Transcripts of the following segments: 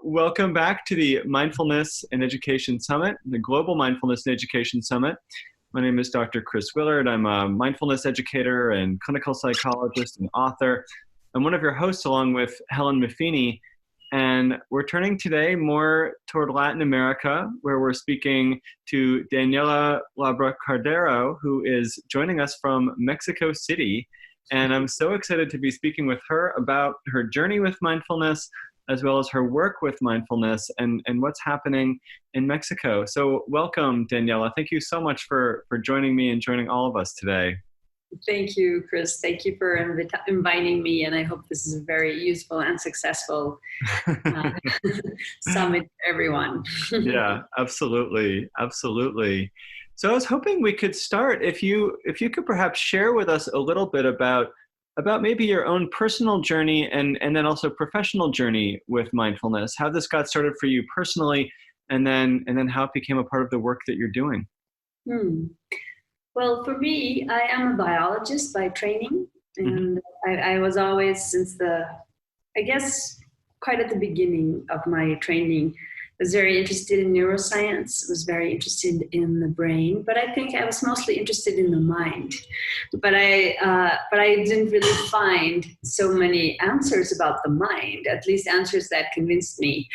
welcome back to the Mindfulness and Education Summit, the Global Mindfulness and Education Summit. My name is Dr. Chris Willard. I'm a mindfulness educator and clinical psychologist and author. I'm one of your hosts along with Helen Maffini, and we're turning today more toward Latin America, where we're speaking to Daniela Labra Cardero, who is joining us from Mexico City. And I'm so excited to be speaking with her about her journey with mindfulness, as well as her work with mindfulness and what's happening in Mexico. So welcome, Daniela. Thank you so much for joining me and joining all of us today. Thank you, Chris. Thank you for inviting me, and I hope this is a very useful and successful summit for everyone. Yeah, absolutely. Absolutely. So I was hoping we could start, if you could perhaps share with us a little bit about maybe your own personal journey and then also professional journey with mindfulness, how this got started for you personally, and then how it became a part of the work that you're doing. Well, for me, I am a biologist by training, and I was always, quite at the beginning of my training, was very interested in neuroscience, was very interested in the brain, but I think I was mostly interested in the mind. But I didn't really find so many answers about the mind, at least answers that convinced me,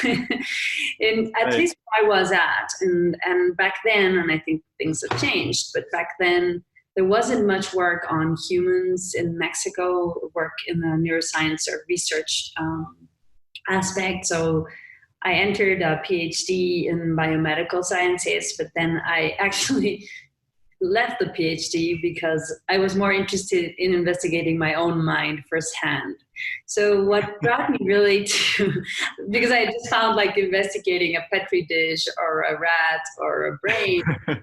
at least where I was at. And back then, and I think things have changed, but back then, there wasn't much work on humans in Mexico, work in the neuroscience or research aspect. So I entered a PhD in biomedical sciences, but then I actually left the PhD because I was more interested in investigating my own mind firsthand. So what brought me really to, because I just found like investigating a Petri dish or a rat or a brain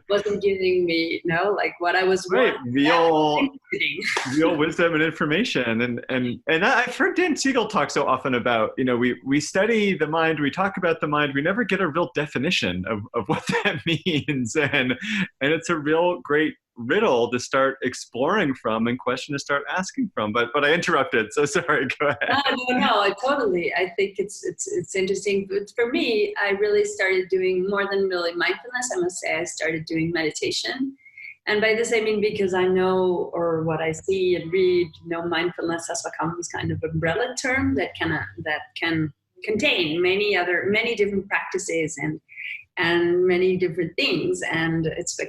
wasn't giving me, like what I was real wisdom and information. And I've heard Dan Siegel talk so often about, we study the mind, we talk about the mind, we never get a real definition of what that means. And it's a real great riddle to start exploring from and question to start asking from. But I interrupted, so sorry, go ahead. No, totally. I think it's interesting. But for me, I really started doing more than really mindfulness. I must say I started doing meditation. And by this, I mean, because I know, or what I see and read, mindfulness has become this kind of umbrella term that can contain many different practices and many different things. And it's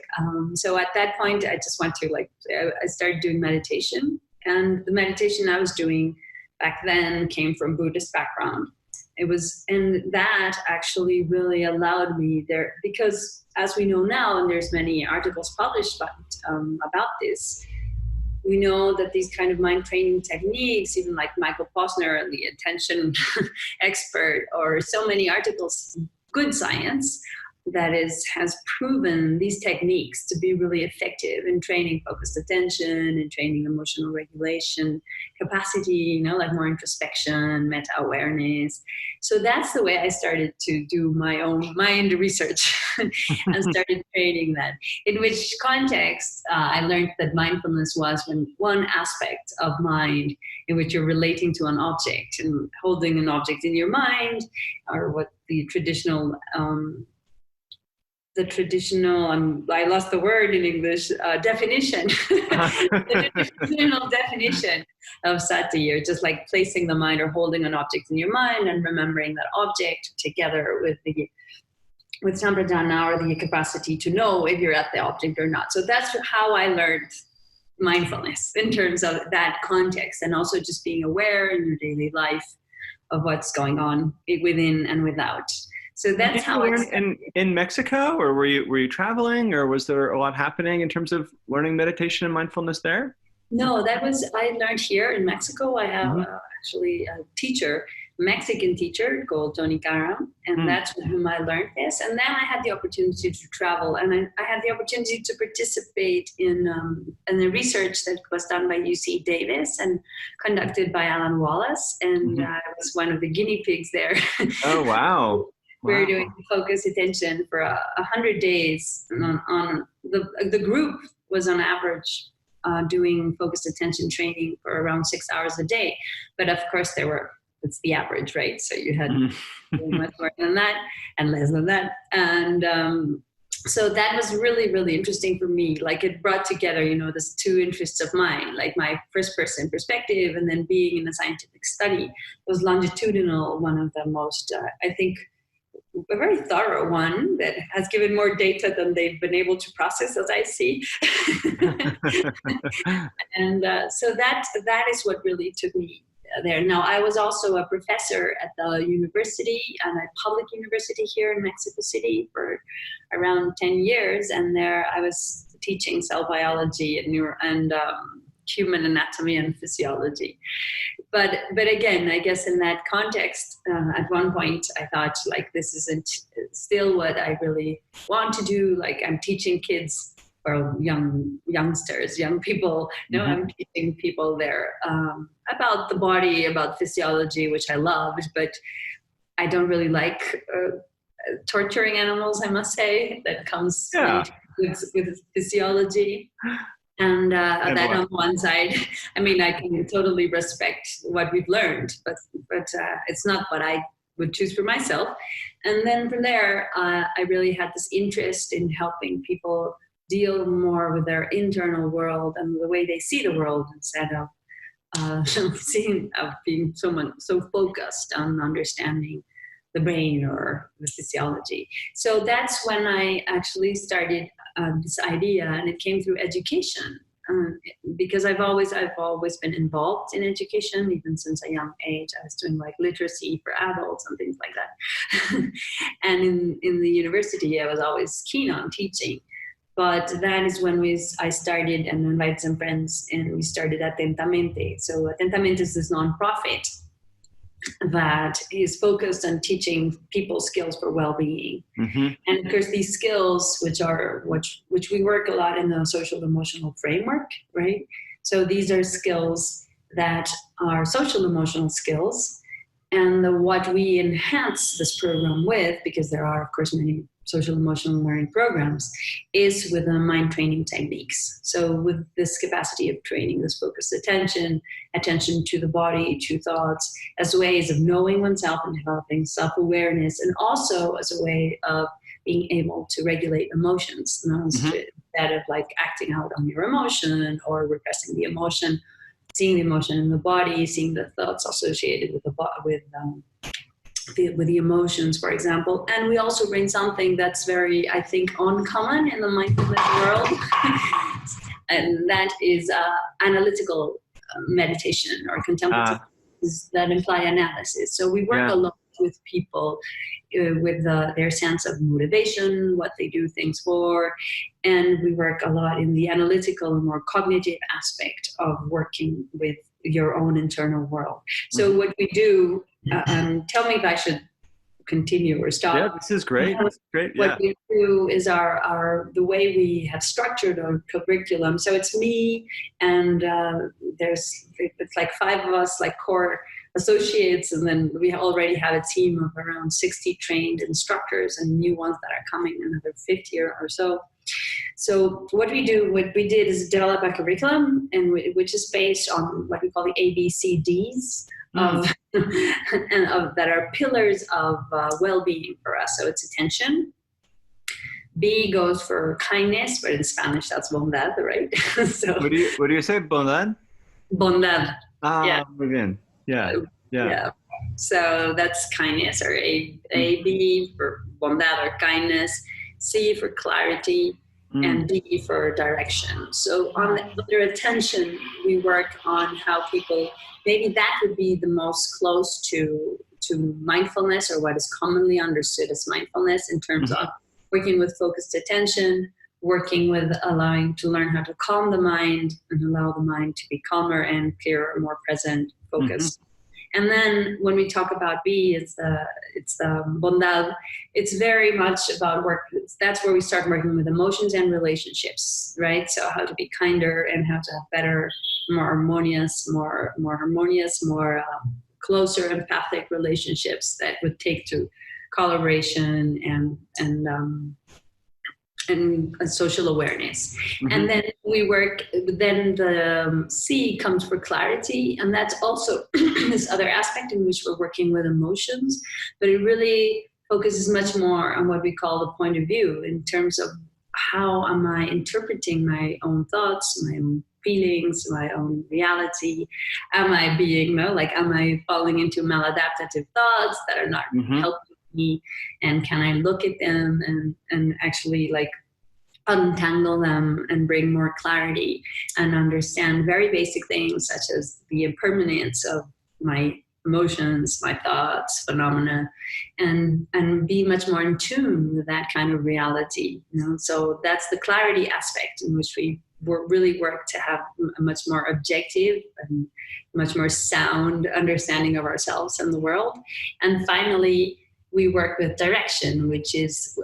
so at that point, I just went to I started doing meditation. And the meditation I was doing back then came from Buddhist background. And that actually really allowed me there, because as we know now, and there's many articles published about this, we know that these kind of mind training techniques, even like Michael Posner, the attention expert, or so many articles, good science, has proven these techniques to be really effective in training focused attention and training emotional regulation capacity, like more introspection, meta-awareness. So that's the way I started to do my own mind research and started training that. In which context, I learned that mindfulness was one aspect of mind in which you're relating to an object and holding an object in your mind, or what the traditional I lost the word in English, definition. The traditional definition of sati, or just like placing the mind or holding an object in your mind and remembering that object together with sampradana, or the capacity to know if you're at the object or not. So that's how I learned mindfulness in terms of that context, and also just being aware in your daily life of what's going on within and without. So that's how I learned in Mexico, or were you traveling, or was there a lot happening in terms of learning meditation and mindfulness there? No, I learned here in Mexico. I have actually a teacher, Mexican teacher called Tony Karam, and that's with whom I learned this. And then I had the opportunity to travel, and I had the opportunity to participate in the research that was done by UC Davis and conducted by Alan Wallace, and I was one of the guinea pigs there. Oh, wow. We were doing focus attention for 100 days. On the group was on average doing focused attention training for around 6 hours a day. But of course, there were it's the average, right? So you had much more than that and less than that. And so that was really, really interesting for me. Like it brought together, you know, these two interests of mine, like my first person perspective and then being in a scientific study. It was longitudinal, one of the most, I think, a very thorough one that has given more data than they've been able to process, as I see. And so that is what really took me there. Now, I was also a professor at the university, and a public university here in Mexico City for around 10 years. And there I was teaching cell biology and human anatomy and physiology. But again, I guess in that context, at one point I thought, like, this isn't still what I really want to do. Like, I'm teaching kids or youngsters, young people. You know, I'm teaching people there about the body, about physiology, which I loved, but I don't really like torturing animals, I must say. That comes with physiology. And that on one side, I mean, I can totally respect what we've learned, but it's not what I would choose for myself. And then from there, I really had this interest in helping people deal more with their internal world and the way they see the world, instead of being someone so focused on understanding the brain or the physiology. So that's when I actually started this idea, and it came through education, because I've always been involved in education, even since a young age. I was doing like literacy for adults and things like that. And in the university, I was always keen on teaching. But that is when I started and invited some friends, and we started Atentamente. So Atentamente is this nonprofit that is focused on teaching people skills for well-being. And of course, these skills, which we work a lot in the social emotional framework, right? So these are skills that are social emotional skills, and what we enhance this program with, because there are of course many social emotional learning programs, is with the mind training techniques. So with this capacity of training, this focused attention to the body, to thoughts, as ways of knowing oneself and developing self-awareness, and also as a way of being able to regulate emotions, instead of like acting out on your emotion or repressing the emotion, seeing the emotion in the body, seeing the thoughts associated with the emotions, for example. And we also bring something that's very, I think, uncommon in the mindfulness world, and that is analytical meditation or contemplative that imply analysis. So we work a lot with people with their sense of motivation, what they do things for, and we work a lot in the analytical and more cognitive aspect of working with your own internal world. So what we do, tell me if I should continue or stop. Yeah, this is great. This is great. What we do is the way we have structured our curriculum. So it's me, and it's like 5 of us, like core associates, and then we already have a team of around 60 trained instructors and new ones that are coming, another 50 or so. So what we did is develop a curriculum, and which is based on what we call the ABCDs that are pillars of well-being for us. So it's attention. B goes for kindness, but in Spanish that's bondad, right? So what do you say, bondad? Bondad. Muy bien. Yeah. So that's kindness, or A B for bondad or kindness. C for clarity, and D for direction. So under attention, we work on how people, maybe that would be the most close to mindfulness, or what is commonly understood as mindfulness, in terms of working with focused attention, working with allowing to learn how to calm the mind and allow the mind to be calmer and clearer, more present, focused. And then when we talk about B, it's the bondad. It's very much about work. That's where we start working with emotions and relationships, right? So how to be kinder and how to have better, more harmonious, closer empathic relationships that would take to collaboration and and social awareness. Mm-hmm. And then we work, then the C comes for clarity. And that's also this other aspect in which we're working with emotions, but it really focuses much more on what we call the point of view in terms of how am I interpreting my own thoughts, my own feelings, my own reality? Am I being, am I falling into maladaptive thoughts that are not helping me? And can I look at them and actually untangle them and bring more clarity and understand very basic things such as the impermanence of my emotions, my thoughts, phenomena, and be much more in tune with that kind of reality. So that's the clarity aspect in which we really work to have a much more objective and much more sound understanding of ourselves and the world. And finally, we work with direction, which is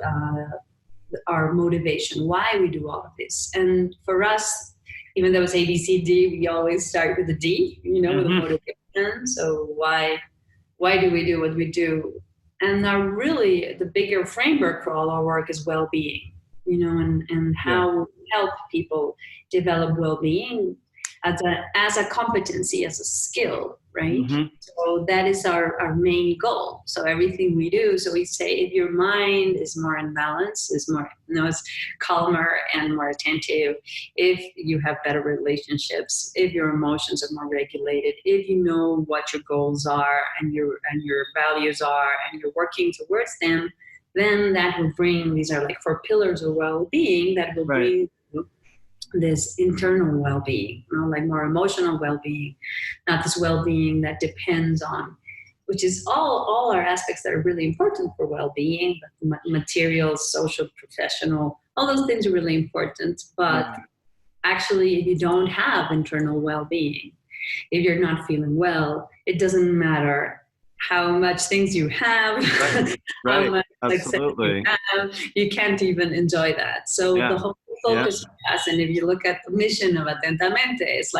our motivation, why we do all of this. And for us, even though it's A, B, C, D, we always start with the D, with the motivation. So why do we do what we do? And really the bigger framework for all our work is well-being, and how we help people develop well-being as a competency, as a skill, right? So that is our main goal. So everything we do, so we say if your mind is more in balance, is more, is calmer and more attentive, if you have better relationships, if your emotions are more regulated, if you know what your goals are and your values are, and you're working towards them, then that will bring, these are 4 pillars of well-being that will bring this internal well-being, more emotional well-being, not this well-being that depends on, which is all our aspects that are really important for well-being, material, social, professional, all those things are really important. But actually, if you don't have internal well-being, if you're not feeling well, it doesn't matter how much things you have, how much absolutely. You can't even enjoy that. So the whole focus for us, and if you look at the mission of Atentamente, it's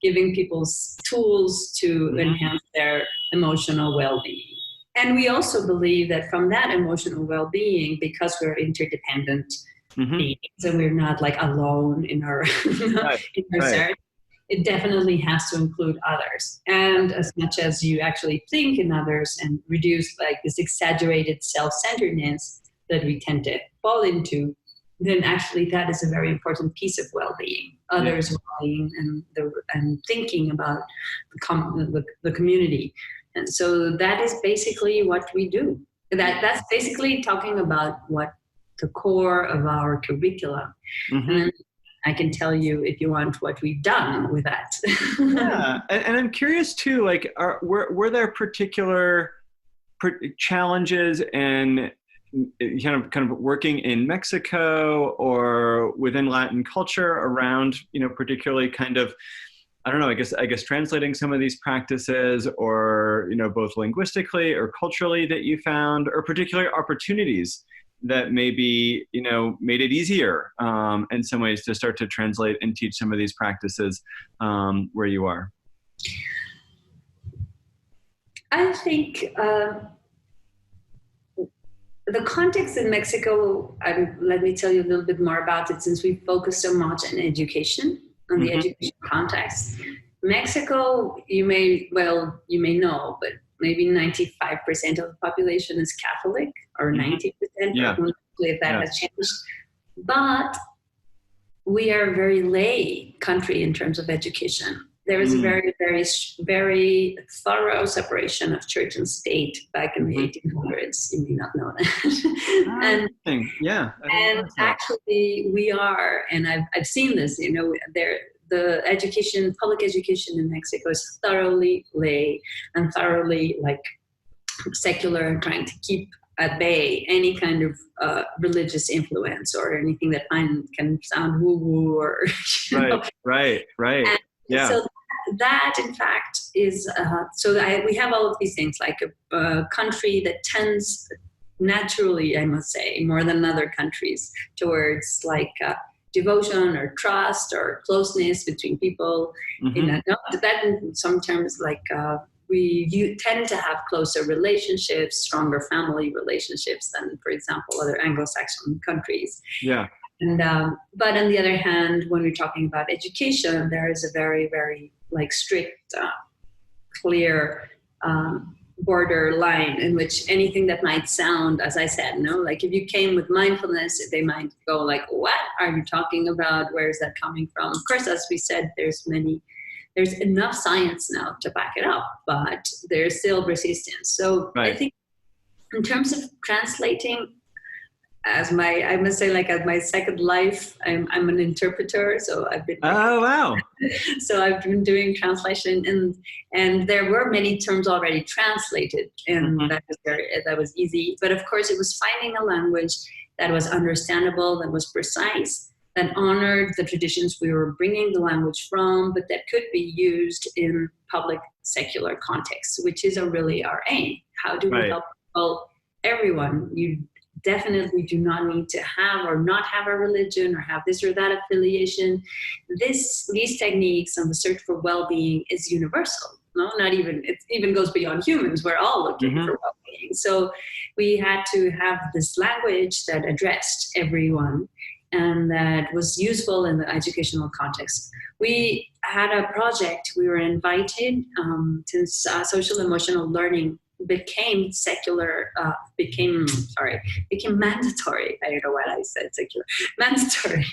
giving people tools to enhance their emotional well-being. And we also believe that from that emotional well-being, because we're interdependent beings and we're not alone in our search, it definitely has to include others. And as much as you actually think in others and reduce this exaggerated self-centeredness that we tend to fall into, then actually that is a very important piece of well-being, others' well-being, and thinking about the community. And so that is basically what we do. That's basically talking about what the core of our curriculum. And I can tell you, if you want, what we've done with that. And I'm curious too, were there particular challenges in kind of working in Mexico or within Latin culture around, particularly kind of, I don't know, I guess translating some of these practices, or, both linguistically or culturally, that you found, or particular opportunities that maybe, made it easier in some ways to start to translate and teach some of these practices where you are? I think the context in Mexico, let me tell you a little bit more about it, since we focus so much on education, on the education context. Mexico, you may know, but maybe 95% of the population is Catholic, or 90%, if that has changed. But we are a very lay country in terms of education. There is a very, very, very thorough separation of church and state back in the 1800s. You may not know that. and actually, we are, and I've seen this. The public education in Mexico is thoroughly lay and thoroughly secular, and trying to keep at bay any kind of religious influence or anything that can sound woo-woo or right. So that, in fact, is we have all of these things, like a country that tends naturally, I must say, more than other countries, towards devotion or trust or closeness between people. That in some terms you tend to have closer relationships, stronger family relationships than, for example, other Anglo-Saxon countries. Yeah. And but on the other hand, when we're talking about education, there is a very, very like strict, clear border line in which anything that might sound, as I said, like if you came with mindfulness, they might go like, what are you talking about? Where is that coming from? Of course, as we said, there's enough science now to back it up, but there's still resistance. So right. I think in terms of translating, as my second life, I'm an interpreter. So I've been. Oh, wow. So I've been doing translation, and there were many terms already translated, and that was easy. But of course, it was finding a language that was understandable, that was precise, that honored the traditions we were bringing the language from, but that could be used in public secular contexts, which is really our aim. How do we help everyone? You definitely do not need to have or not have a religion or have this or that affiliation. These techniques and the search for well-being is universal. No, not even, it even goes beyond humans. We're all looking for well-being. So we had to have this language that addressed everyone and that was useful in the educational context. We had a project, we were invited since social emotional learning became mandatory. I don't know why I said secular. Mandatory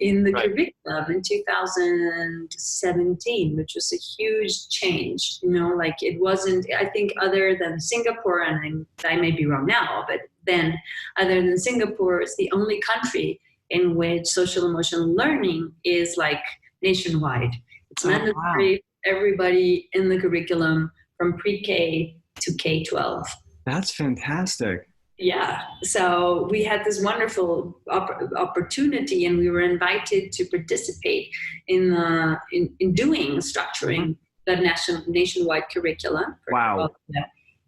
in the curriculum in 2017, which was a huge change. Like it wasn't, I think other than Singapore, and I may be wrong now, but then other than Singapore, it's the only country in which social emotional learning is like nationwide. It's mandatory for everybody in the curriculum from pre-K to K-12. That's fantastic. Yeah. So we had this wonderful opportunity, and we were invited to participate in structuring the nationwide curriculum. Wow.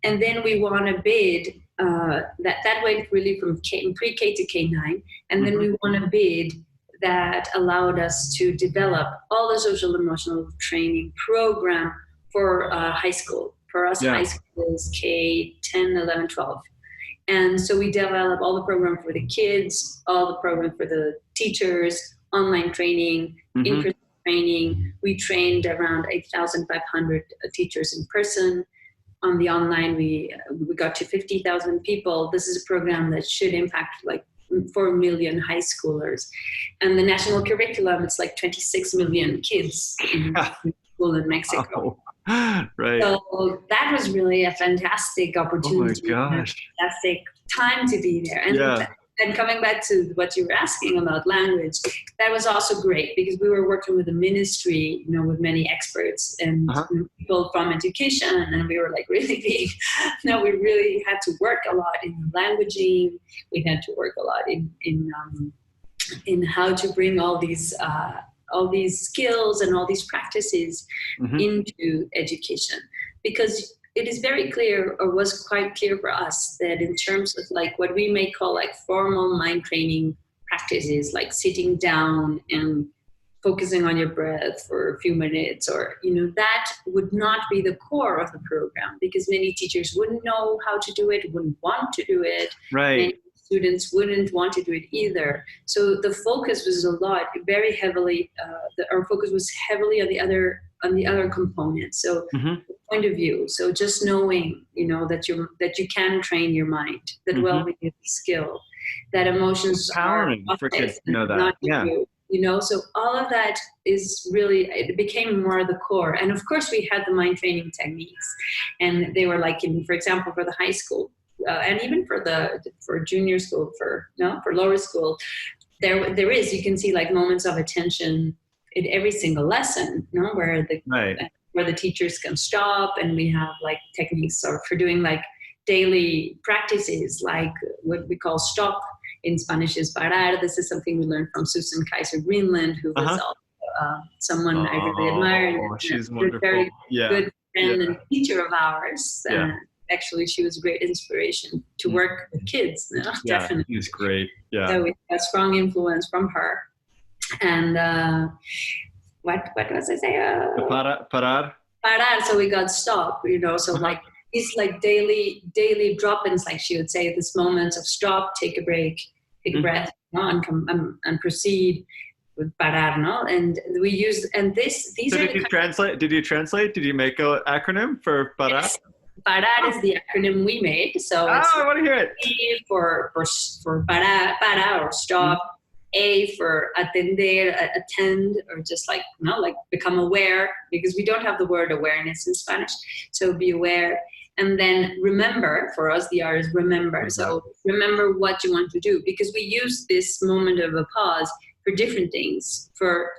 And then we won a bid that went really from pre-K to K-9. And then we won a bid that allowed us to develop all the social emotional training program for high school. For us, high school is K-10, 11, 12. And so we developed all the program for the kids, all the program for the teachers, online training, in-person training. We trained around 8,500 teachers in person. On the online, we got to 50,000 people. This is a program that should impact like 4 million high schoolers. And the national curriculum, it's like 26 million kids in school in Mexico. Right. So that was really a fantastic opportunity. Oh my gosh. Fantastic time to be there. And coming back to what you were asking about language, that was also great because we were working with a ministry, with many experts and people from education, and we were like really big. We really had to work a lot in languaging. We had to work a lot in how to bring all these skills and all these practices into education, because it is very clear, or was quite clear for us, that in terms of like what we may call like formal mind training practices, like sitting down and focusing on your breath for a few minutes, or that would not be the core of the program, because many teachers wouldn't know how to do it, wouldn't want to do it. Right. Many students wouldn't want to do it either. So the focus was very heavily. Our focus was heavily on the other components. So point of view. So just knowing, that you can train your mind, that well-being is a skill, that emotions are for kids to know that. So all of that is really, it became more the core. And of course we had the mind training techniques, and they were like for example, for the high school, and even for junior school, for lower school, there is, you can see like moments of attention in every single lesson, where the teachers can stop, and we have like techniques for doing like daily practices, like what we call stop. In Spanish is parar. This is something we learned from Susan Kaiser Greenland, who was also someone I really admire. She's wonderful. Very good friend and teacher of ours. Actually, she was a great inspiration to work with kids. Definitely. She's great. Yeah. So we have a strong influence from her. And what was I say? Parar. parar, so we got stop, so like these like daily drop-ins, like she would say, this moments of stop, take a break, take a breath, and come and proceed with parar, no? And we use, and these So are did you translate? Did you make an acronym for parar? Yes. Parar is the acronym we made. So it's I want to hear it. P for para or stop. A for atender, attend, or just like, like become aware, because we don't have the word awareness in Spanish. So be aware. And then remember, for us, the R is remember. Okay. So remember what you want to do, because we use this moment of a pause for different things. For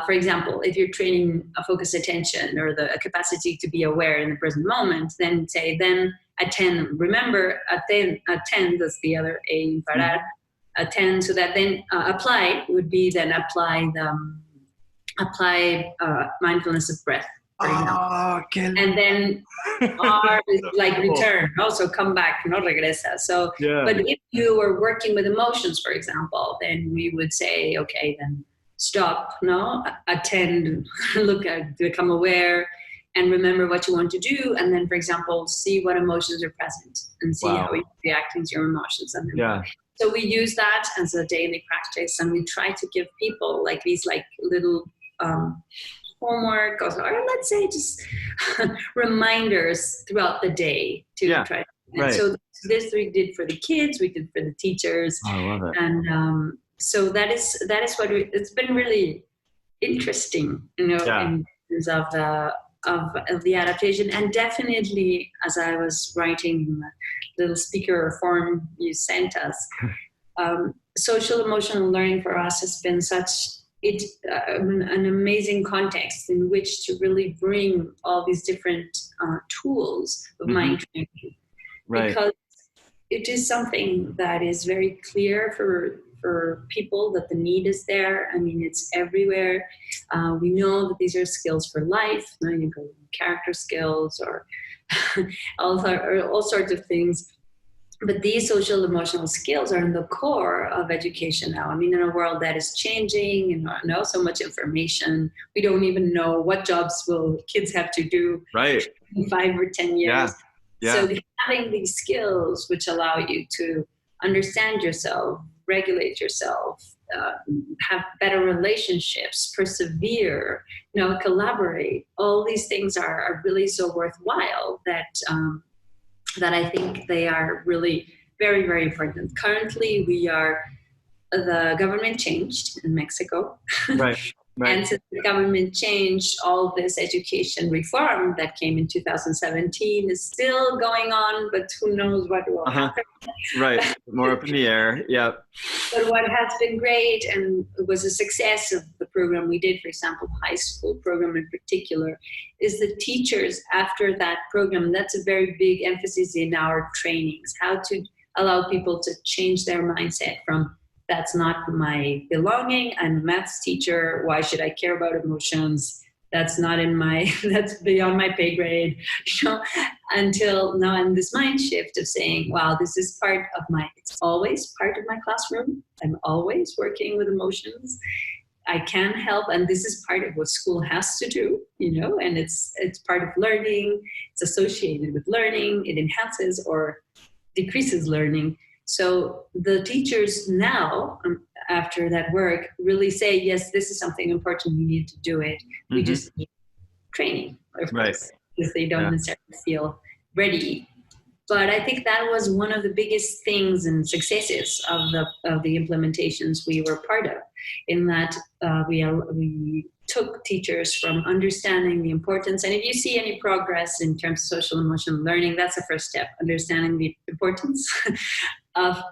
example, if you're training a focused attention or the capacity to be aware in the present moment, then attend. Remember, attend, that's the other A in parar. Attend, so that then apply would be then apply mindfulness of breath, for example. And then R is like return, also come back, no regresa. So, but if you were working with emotions, for example, then we would say, okay, then stop, attend, look at, become aware, and remember what you want to do. And then, for example, see what emotions are present and see how you're reacting to your emotions. And then so we use that as a daily practice, and we try to give people like these like little homework, or let's say just reminders throughout the day to try. And so this we did for the kids, we did for the teachers. I love it. And so that is what it's been really interesting, in terms of the adaptation. And definitely, as I was writing the little speaker form you sent us, social emotional learning for us has been an amazing context in which to really bring all these different tools of mind training, because it is something that is very clear for people that the need is there. I mean, it's everywhere. We know that these are skills for life. You go character skills or all sorts of things. But these social emotional skills are in the core of education now. I mean, in a world that is changing and so much information, we don't even know what jobs will kids have to do in 5 or 10 years. So having these skills which allow you to understand yourself, regulate yourself, have better relationships, persevere, collaborate. All these things are really so worthwhile that I think they are really very, very important. Currently, the government changed in Mexico. And since the government changed, all this education reform that came in 2017 is still going on, but who knows what will happen. More up in the air. But what has been great, and it was a success of the program we did, for example, the high school program in particular, is the teachers after that program. That's a very big emphasis in our trainings, how to allow people to change their mindset from, that's not my belonging, I'm a maths teacher, why should I care about emotions? That's beyond my pay grade, until now in this mind shift of saying, wow, this is it's always part of my classroom. I'm always working with emotions. I can help, and this is part of what school has to do, and it's part of learning. It's associated with learning. It enhances or decreases learning. So the teachers now, after that work, really say, yes, this is something important. We need to do it. We just need training, of course, because they don't necessarily feel ready. But I think that was one of the biggest things and successes of the implementations we were part of, in that we took teachers from understanding the importance. And if you see any progress in terms of social emotional learning, that's the first step, understanding the importance of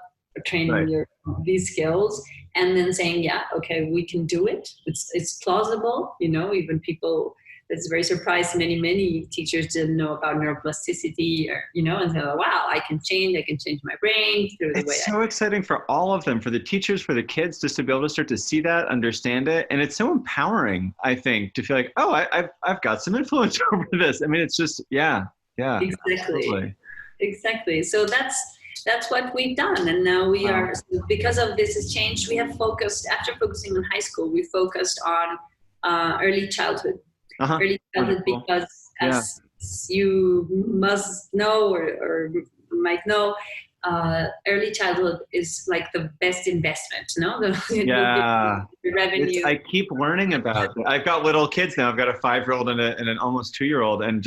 training these skills, and then saying, okay, we can do it. It's plausible, even people, it's very surprised. Many teachers didn't know about neuroplasticity, and so, wow, I can change my brain through the way. It's so exciting for all of them, for the teachers, for the kids, just to be able to start to see that, understand it. And it's so empowering, I think, to feel like, oh, I've got some influence over this. I mean, it's just, Exactly. So that's what we've done. And now we are, because of this has changed, we have focused, after focusing on high school, we focused on early childhood. Early childhood, because Yeah. as you must know or might know, early childhood is like the best investment, no? It will give Yeah. you the revenue. I keep learning about it. I've got little kids now. I've got a 5-year-old and an almost 2-year-old, and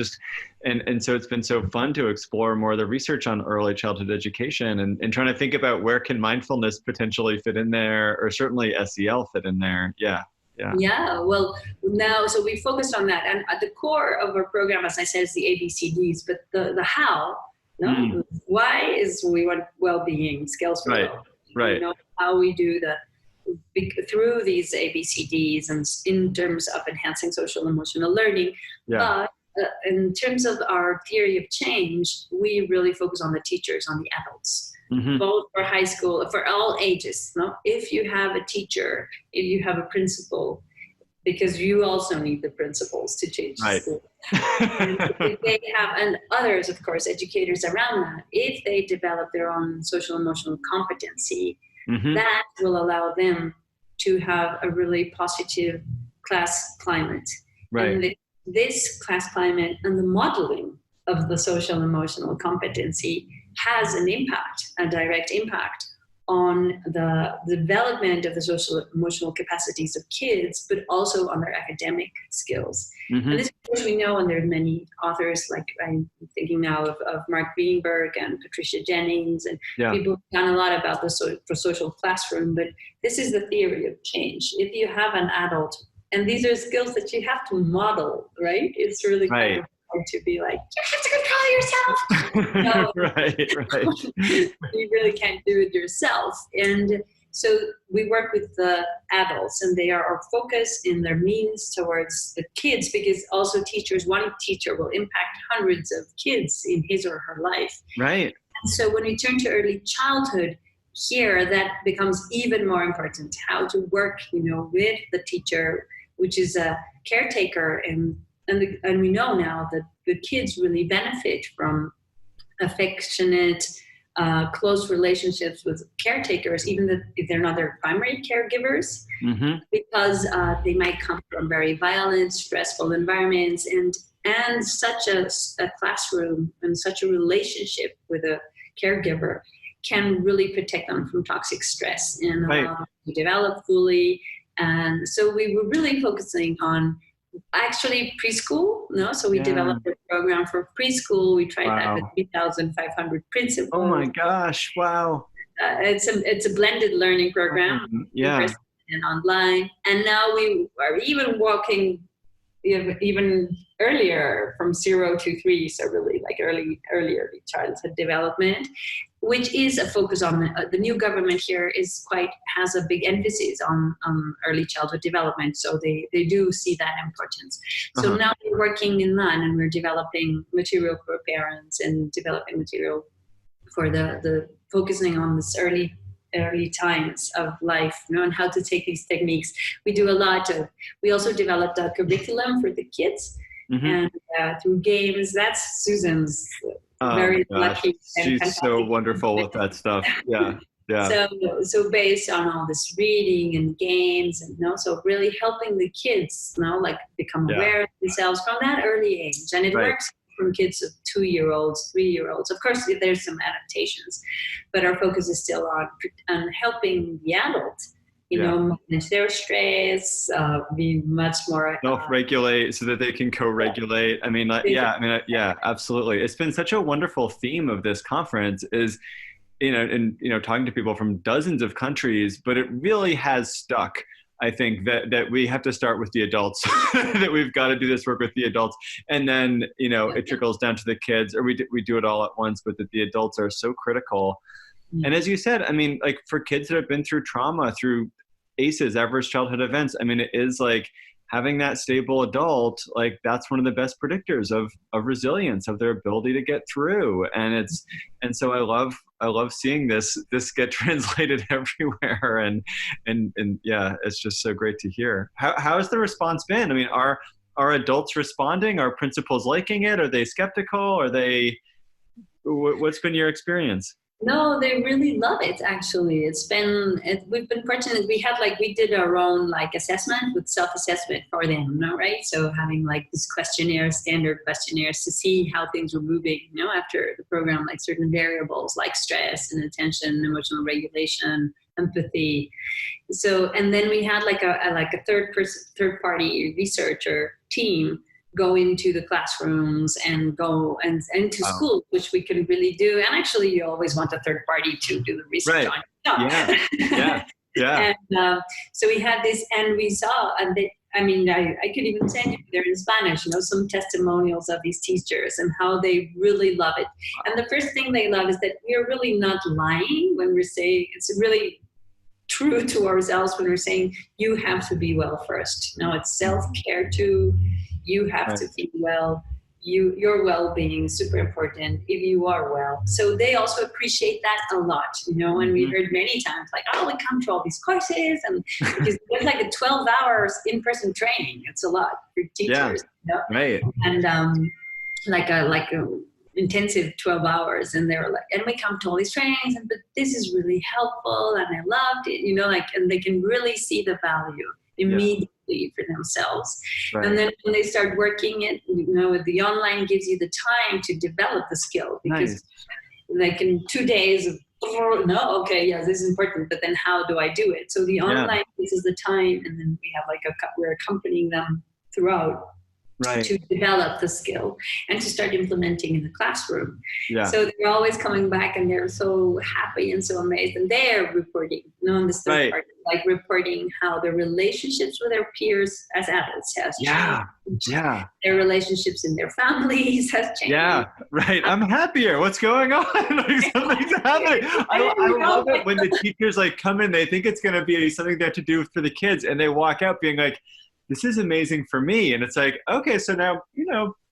so it's been so fun to explore more of the research on early childhood education and trying to think about where can mindfulness potentially fit in there, or certainly SEL fit in there. Yeah. Yeah. Yeah, well, now, so we focused on that. And at the core of our program, as I said, is the ABCDs, but the how, no? Why is we want well-being, skills for Right. well. Right. You know, how we do through these ABCDs and in terms of enhancing social emotional learning. Yeah. But in terms of our theory of change, we really focus on the teachers, on the adults. Both for high school, for all ages. No? If you have a teacher, if you have a principal, because you also need the principals to change the school. And if they have, and others, of course, educators around that, if they develop their own social emotional competency, that will allow them to have a really positive class climate. Right. And this class climate and the modeling of the social emotional competency has an impact, a direct impact on the development of the social emotional capacities of kids, but also on their academic skills. And this, of course, we know, and there are many authors, like I'm thinking now of Mark Greenberg and Patricia Jennings, and people who've done a lot about the social classroom, but this is the theory of change. If you have an adult, and these are skills that you have to model, right? It's really kind of hard to be like, you have to control yourself. Right. You really can't do it yourself. And so we work with the adults, and they are our focus in their means towards the kids, because also teachers, one teacher will impact hundreds of kids in his or her life. Right. And so when we turn to early childhood, here that becomes even more important, how to work, with the teacher, which is a caretaker, and we know now that the kids really benefit from affectionate, close relationships with caretakers, even if they're not their primary caregivers, because they might come from very violent, stressful environments, and such a classroom and such a relationship with a caregiver can really protect them from toxic stress and allow them to develop fully. And so we were really focusing on actually preschool, so we developed a program for preschool. We tried that with 3,500 principals. Oh my gosh! Wow. It's a blended learning program, in person and online. And now we are even walking even earlier, from 0 to 3, so really like early childhood development, which is a focus on the new government here has a big emphasis on early childhood development. So they do see that importance. So now we're working in that, and we're developing material for parents and developing material for the focusing on this early times of life, and how to take these techniques. We also developed a curriculum for the kids, and through games. That's Susan's very lucky. She's so wonderful with that stuff. Yeah. So based on all this reading and games, and so really helping the kids become aware of themselves from that early age. And it works from kids of 2-year-olds, 3-year-olds. Of course, there's some adaptations, but our focus is still on helping the adult, manage their stress, be much more self-regulate, so that they can co-regulate. I mean, absolutely. It's been such a wonderful theme of this conference is, talking to people from dozens of countries, but it really has stuck. I think that we have to start with the adults, that we've got to do this work with the adults. And then, it trickles down to the kids, or we do it all at once, but that the adults are so critical. And as you said, I mean, like for kids that have been through trauma, through ACEs, adverse childhood events, I mean, it is like having that stable adult, like that's one of the best predictors of resilience, of their ability to get through. And so I love seeing this get translated everywhere. And it's just so great to hear. How has the response been? I mean, are adults responding? Are principals liking it? Are they skeptical? What's been your experience? No, they really love it. Actually, we've been fortunate. We did our own like assessment with self-assessment for them, no, right? So having like this questionnaires, standard questionnaires to see how things were moving, after the program, like certain variables like stress and attention, emotional regulation, empathy. So, and then we had like a third party researcher team go into the classrooms and go and into Wow. schools, which we can really do. And actually, you always want a third party to do the research Right. on yourself. Yeah. And so we had this, and we saw, and I could even send you there in Spanish, some testimonials of these teachers and how they really love it. And the first thing they love is that we are really not lying when we're saying, it's really true to ourselves when we're saying you have to be well first. It's self-care too. You have to be well. Your well-being is super important if you are well. So they also appreciate that a lot, and we heard many times like, we come to all these courses, and because it's like a 12 hours in-person training. It's a lot for teachers. Right. And like a intensive 12 hours, and they were like, and we come to all these trainings, but this is really helpful, and I loved it, and they can really see the value immediately for themselves. Right. And then when they start working it, the online gives you the time to develop the skill, because like in 2 days of, this is important, but then how do I do it? So the online gives us the time, and then we have we're accompanying them throughout. Right. To develop the skill and to start implementing in the classroom. Yeah. So they're always coming back, and they're so happy and so amazed, and they're reporting, on this third part, like reporting how their relationships with their peers as adults has changed. Yeah. Their relationships in their families has changed. Yeah, right. I'm happier. What's going on? Like something's happening. I love it when the teachers come in, they think it's going to be something they have to do for the kids, and they walk out being like, this is amazing for me. And it's like, okay, so now,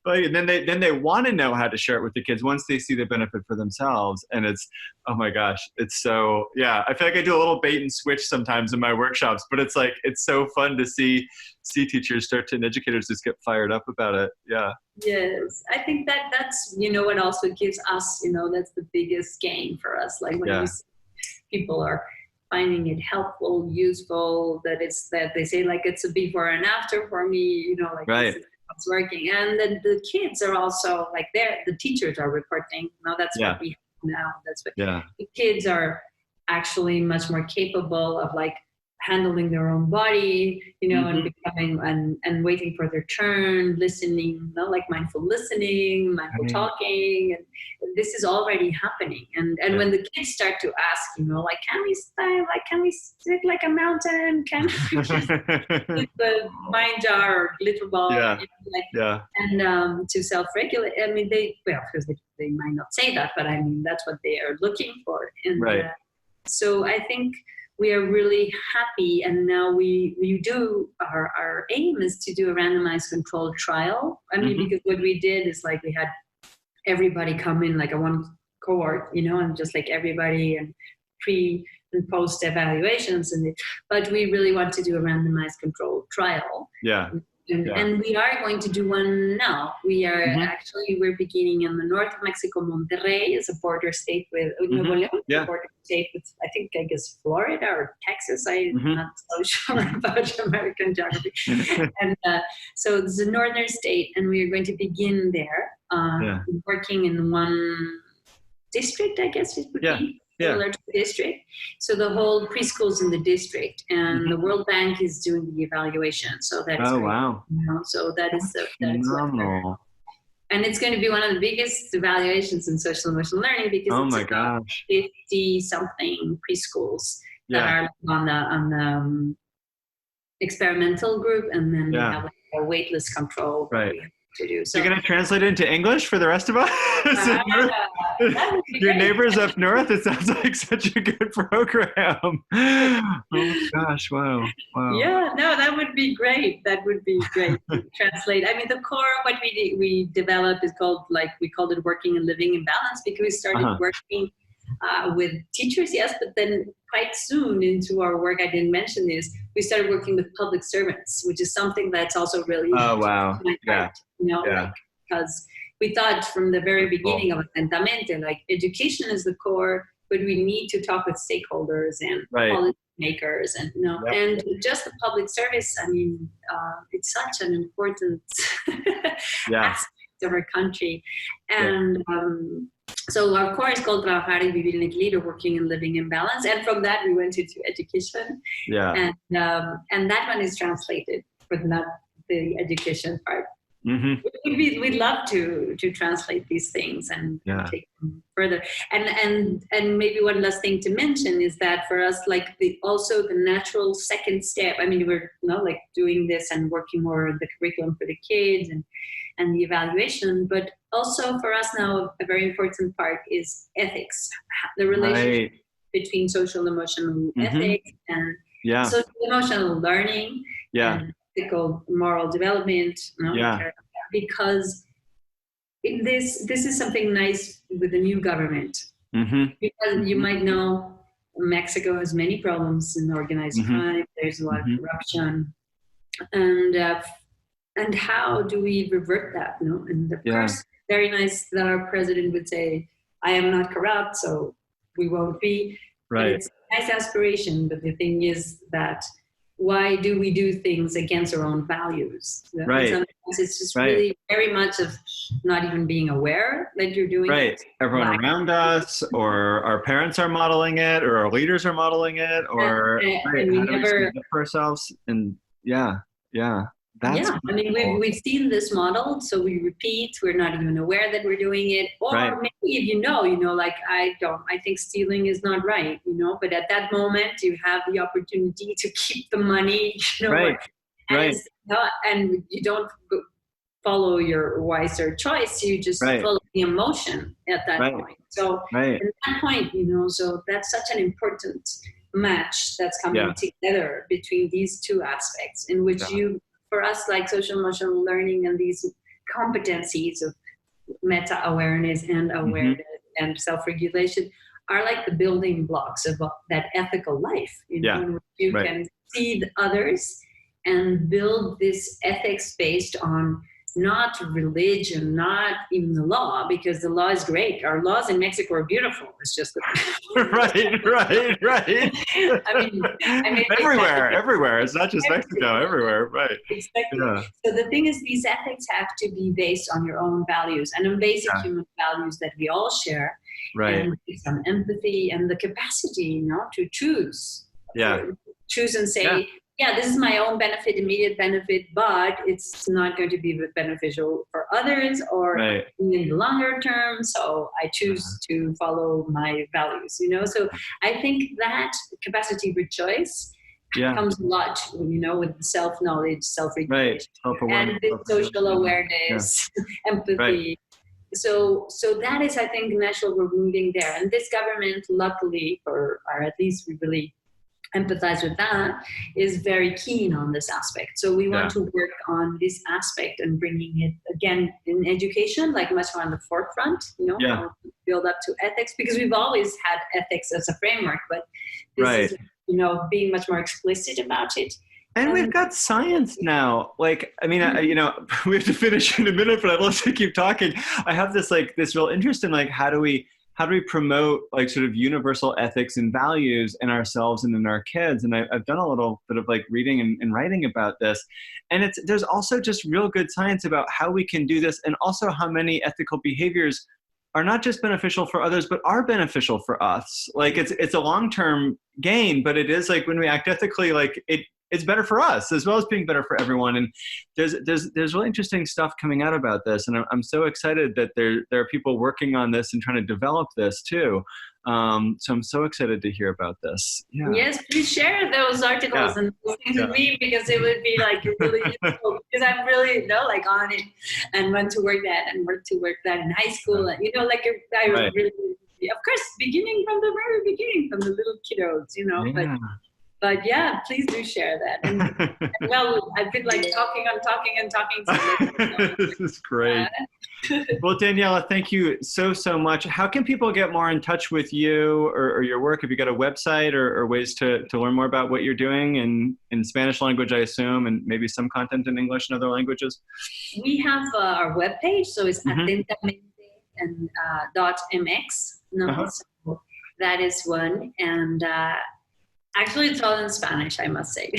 and then they want to know how to share it with the kids once they see the benefit for themselves. And it's, oh my gosh, it's so, I feel like I do a little bait and switch sometimes in my workshops, but it's like, it's so fun to see teachers and educators just get fired up about it. Yeah. Yes. I think that's, what also gives us, that's the biggest gain for us. Like when we see people are finding it helpful, useful, that they say like it's a before and after for me, right. It's working. And then the kids are also like the teachers are reporting. Now that's what we have now. That's what the kids are actually much more capable of handling their own body, and becoming and waiting for their turn, listening, mindful listening, mindful talking, and this is already happening. And when the kids start to ask, can we sit like a mountain? Can we just with the mind jar or glitter ball? And to self-regulate. I mean, because they might not say that, but I mean that's what they are looking for. And so I think we are really happy, and now we do our aim is to do a randomized controlled trial. I mean, because what we did is we had everybody come in a one cohort, and just everybody and pre and post evaluations, but we really want to do a randomized controlled trial. Yeah. And we are going to do one now. We are we're beginning in the north of Mexico. Monterrey is a border state with Nuevo León, a border state with, I guess, Florida or Texas. I'm not so sure about American geography. And so it's a northern state, and we are going to begin there, working in one district, I guess it would be. Willard district. So the whole preschool's in the district, and the World Bank is doing the evaluation. So that is wow. So that is phenomenal. And it's going to be one of the biggest evaluations in social emotional learning, because it's about 50 something preschools that are on the experimental group, and then we have a waitlist control. Right. To do. So, you're going to translate it into English for the rest of us? Your neighbors up north, it sounds like such a good program. Oh my gosh, wow. Yeah, no, that would be great. That would be great to translate. I mean, the core of what we developed is called, we called it Working and Living in Balance, because we started working with teachers, but then quite soon into our work, I didn't mention this, we started working with public servants, which is something that's also really because we thought from the very beginning of Atentamente, education is the core, but we need to talk with stakeholders and policy makers, and and just the public service. I mean, it's such an important aspect of our country, and so our course is called Trabajar y Vivir en Equilibrio, working and living in balance, and from that we went into education, and that one is translated, but not the education part. We'd love to translate these things and take them further. And maybe one last thing to mention is that for us, like also the natural second step. I mean, we're like doing this and working more on the curriculum for the kids and the evaluation, but also for us now a very important part is ethics, the relationship between social emotional ethics and social emotional learning. And ethical moral development, because this is something nice with the new government, because you might know Mexico has many problems in organized crime. There's a lot of corruption, and how do we revert that? And of course, very nice that our president would say, "I am not corrupt, so we won't be." Right. It's a nice aspiration, but the thing is that, why do we do things against our own values? Sometimes it's just really very much of not even being aware that you're doing it. Everyone around us, or our parents are modeling it, or our leaders are modeling it, or and we never stand up for ourselves. And I mean, we've seen this model, so we repeat. We're not even aware that we're doing it, or maybe if like I think stealing is not right, but at that moment you have the opportunity to keep the money, and you don't follow your wiser choice. You just follow the emotion at that point. So at that point, so that's such an important match that's coming together between these two aspects, in which for us, like social emotional learning and these competencies of meta-awareness and awareness and self-regulation are like the building blocks of that ethical life, in which you can see the others and build this ethics based on not religion, not even the law, because the law is great. Our laws in Mexico are beautiful. It's just right. I mean, everywhere. It's not just Mexico. Everywhere, right? Exactly. So the thing is, these ethics have to be based on your own values and on basic human values that we all share, and some empathy and the capacity, to choose. Choose and say, this is my own benefit, immediate benefit, but it's not going to be beneficial for others or in the longer term. So I choose to follow my values, So I think that capacity for choice comes a lot, with self-knowledge, self-regulation, and this social awareness, empathy. So that is, I think, natural. We're moving there. And this government, luckily, or at least we really empathize with that, is very keen on this aspect. So we want to work on this aspect and bringing it again in education, like much more on the forefront, build up to ethics, because we've always had ethics as a framework, but this is, being much more explicit about it. And we've got science now. Like, I mean, we have to finish in a minute, but I'd love to keep talking. I have this real interest in how do we promote sort of universal ethics and values in ourselves and in our kids? And I've done a little bit of reading and writing about this. And there's also just real good science about how we can do this, and also how many ethical behaviors are not just beneficial for others, but are beneficial for us. It's a long-term gain, but it is when we act ethically, it's better for us as well as being better for everyone. And there's really interesting stuff coming out about this. And I'm so excited that there are people working on this and trying to develop this too. So I'm so excited to hear about this. Yeah. Yes, please share those articles and those things with me, because it would be really useful, because I'm really on it and want to work that in high school. And, I really, of course, beginning from the very beginning, from the little kiddos, But please do share that. And I've been talking. So this is great. Well, Daniela, thank you so much. How can people get more in touch with you or your work? Have you got a website or ways to learn more about what you're doing in Spanish language, I assume, and maybe some content in English and other languages? We have our webpage, so it's atentamente and .mx. that is one. And actually, it's all in Spanish, I must say.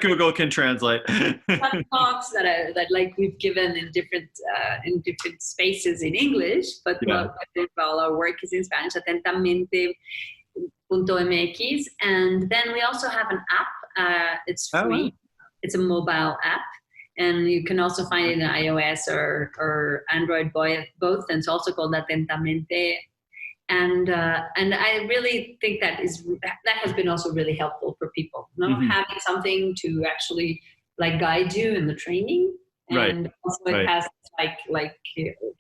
Google can translate. Some talks that like we've given in different spaces in English, but all our work is in Spanish. Atentamente.mx, and then we also have an app. It's free. Oh, wow. It's a mobile app, and you can also find it in iOS or Android, both. And it's also called Atentamente. And I really think that has been also really helpful for people, having something to actually like guide you in the training, and also it has like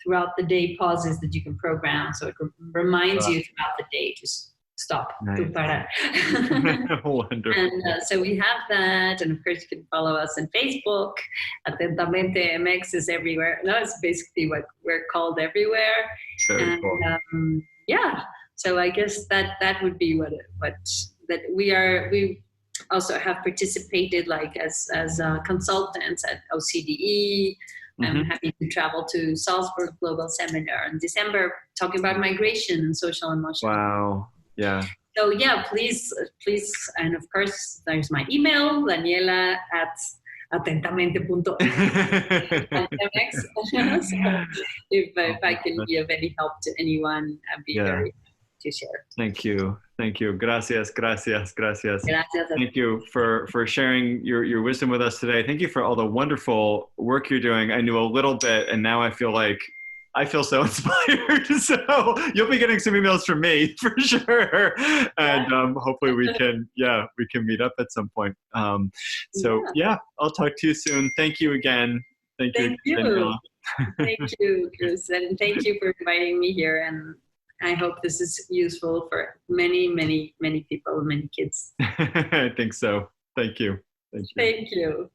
throughout the day pauses that you can program, so it reminds you throughout the day to stop. Nice. Wonderful. And so we have that, and of course you can follow us on Facebook. Atentamente MX is everywhere. That's basically what we're called everywhere. Very cool. Yeah, so I guess that would be what that we also have participated like as consultants at OCDE. I'm happy to travel to Salzburg Global Seminar in December, talking about migration and social emotional. Wow. Yeah. So yeah, please, and of course there's my email, Daniela at atentamente.mx. So if I can be of any help to anyone, I'd be very happy to share. Thank you. Gracias. Thank you for sharing your wisdom with us today. Thank you for all the wonderful work you're doing. I knew a little bit, and now I feel so inspired. So you'll be getting some emails from me for sure. And hopefully we can meet up at some point. I'll talk to you soon. Thank you again. Thank you. Thank you, Chris. And thank you for inviting me here. And I hope this is useful for many, many, many people, many kids. I think so. Thank you. Thank you.